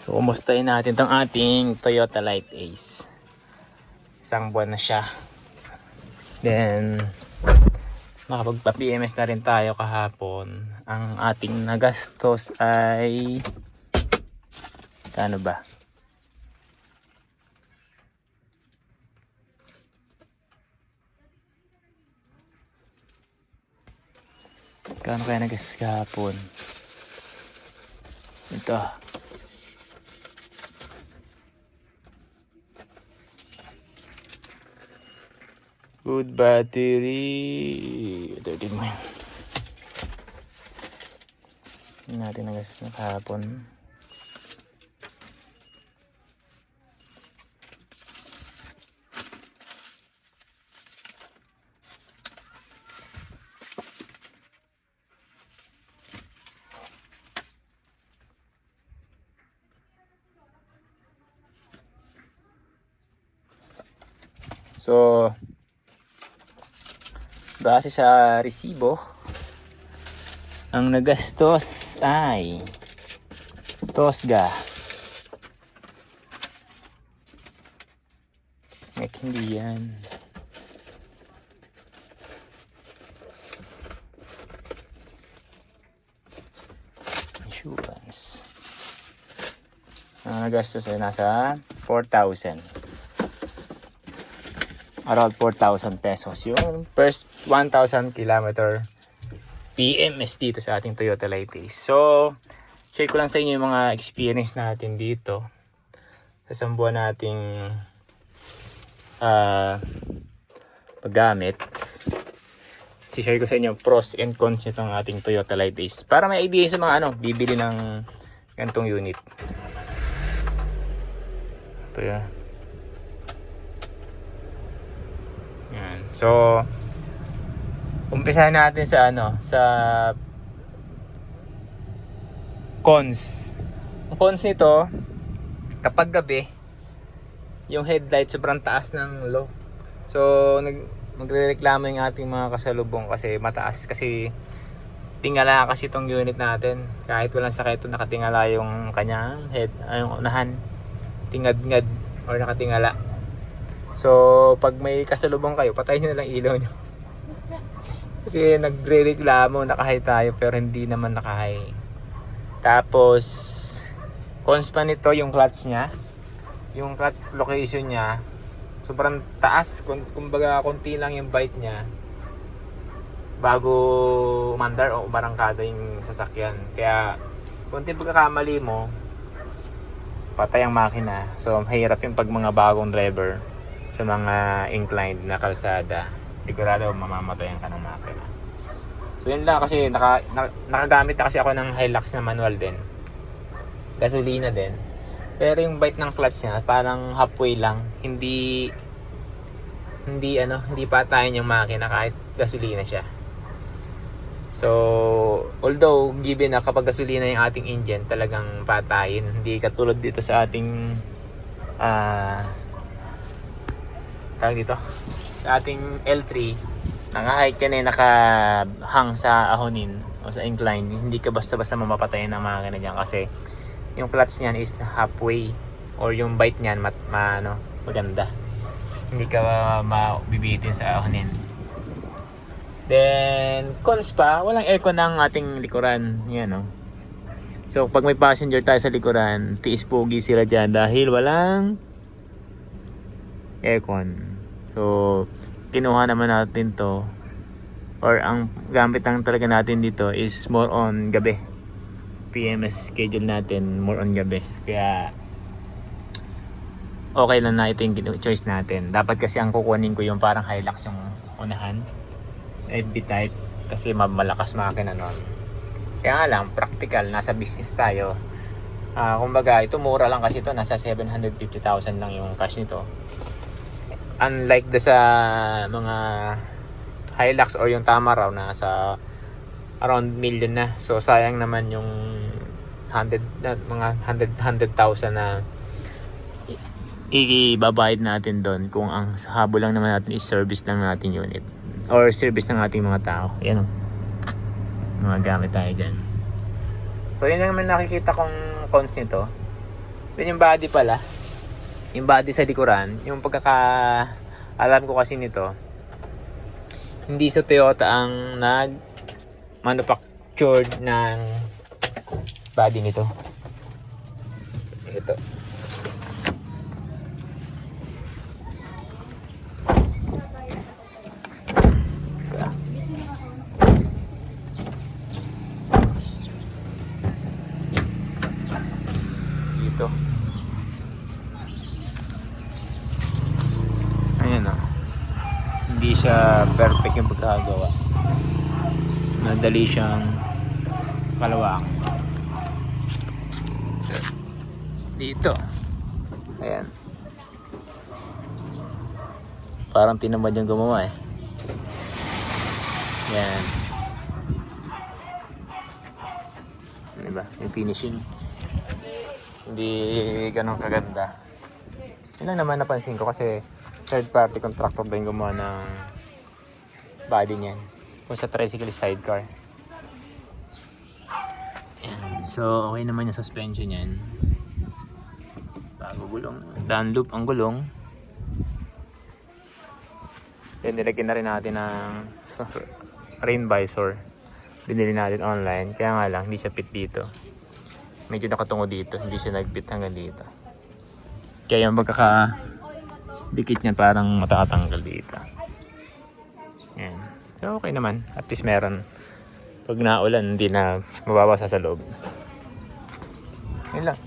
So, umustahin natin itong ating Toyota Light Ace. Isang buwan na siya. Then, nakapagpa-PMS na rin tayo kahapon. Ang ating nagastos ay... Kano ba? Kano kaya nagastos kahapon? Ito. Good battery. 13 mo yan. Hindi natin nagastos na kahapon. So, base sa resibo, ang nagastos ay Tosga. Hindi yan. Insurance. Ang nagastos ay nasa 4,000. Around 4,000 pesos yung first 1,000 kilometer PMS dito sa ating Toyota Light Ace. So, share ko lang sa inyo yung mga experience natin dito sa isang buwan nating paggamit. Si-share ko sa inyo pros and cons nitong ating Toyota Light Ace para may idea sa mga bibili ng ganitong unit. Ito yan. Yan. So, umpisahan natin sa sa cons. Ang cons nito, kapag gabi, yung headlight sobrang taas ng low. So, magrereklamo yung ating mga kasalubong kasi mataas, kasi tingala kasi itong unit natin. Kahit walang sakay ito, nakatingala yung kanyang head, yung unahan, tingad-ngad or nakatingala. So, pag may kasalubong kayo, patayin nyo na lang ilaw nyo. Kasi nagre-reklamo, nakahay tayo pero hindi naman nakahay. Tapos, cons pa nito yung clutch nya. Yung clutch location nya, sobrang taas. Kumbaga, konti lang yung bite nya bago umandar o umarangkada yung sasakyan. Kaya, konti pagkakamali mo, patay ang makina. So, mahirap yung pag mga bagong driver sa mga inclined na kalsada, sigurado mamamatayan ka ng makina. So yun lang, kasi nakagamit na kasi ako ng Hilux na manual din, gasolina din, pero yung bite ng clutch niya parang halfway lang, hindi patayin yung makina kahit gasolina siya. So although given na kapag gasolina yung ating engine, talagang patayin, hindi katulad dito sa ating tawag dito, sa ating L3, naka-height yan nakahang sa ahonin o sa incline. Hindi ka basta-basta mamapatayin ng makina dyan kasi yung clutch niyan is halfway, or yung bite niyan maganda, hindi ka mabibitin sa ahonin. Then cons pa, walang aircon ng ating likuran. Yan, so pag may passenger tayo sa likuran, tiis pogi sila dyan dahil walang aircon. So, kinuha naman natin to, or ang gamit lang talaga natin dito is more on gabi. PMS schedule natin more on gabi. Kaya okay lang na ito yung choice natin. Dapat kasi ang kukunin ko yung parang Hilux yung unahan, FB type, kasi malakas makina nun. Kaya nga lang, practical, nasa business tayo. Kumbaga, ito mura lang kasi ito, nasa 750,000 lang yung cash nito. Unlike do sa mga Hilux or yung Tamaraw na sa around million na. So sayang naman yung 100,000 na ibabayad natin doon kung ang habol lang naman natin is service lang natin unit or service ng ating mga tao. Yan o, mga gamit tayo dyan. So yun naman nakikita kong cons nito. Then yung body pala, yung body sa likuran, yung alam ko kasi nito, hindi sa Toyota ang manufactured ng body nito. Ito. Dito. Ayan o. Hindi siya perfect yung pagkagawa. Madali siyang kalawang. Dito. Ayan. Parang tinamad yung gumawa eh. Yan. Diba? Yung finishing. Hindi ganun kaganda. Yun lang naman napansin ko kasi third party contractor ba yung gumawa ng body niyan. Kung sa tricycle sidecar. Yan. So okay naman yung suspension niyan. Bago gulong. Dunlop ang gulong. Then nilagyan na rin natin ng rain visor. Binili natin online. Kaya nga lang, hindi siya fit dito. Medyo nakatungo dito. Hindi siya nag-fit hanggang dito. Kaya yung dikit niya parang matatanggal dito. Yan. So okay naman. At least meron. Pag naulan, hindi na mababasa sa loob. Yun lang.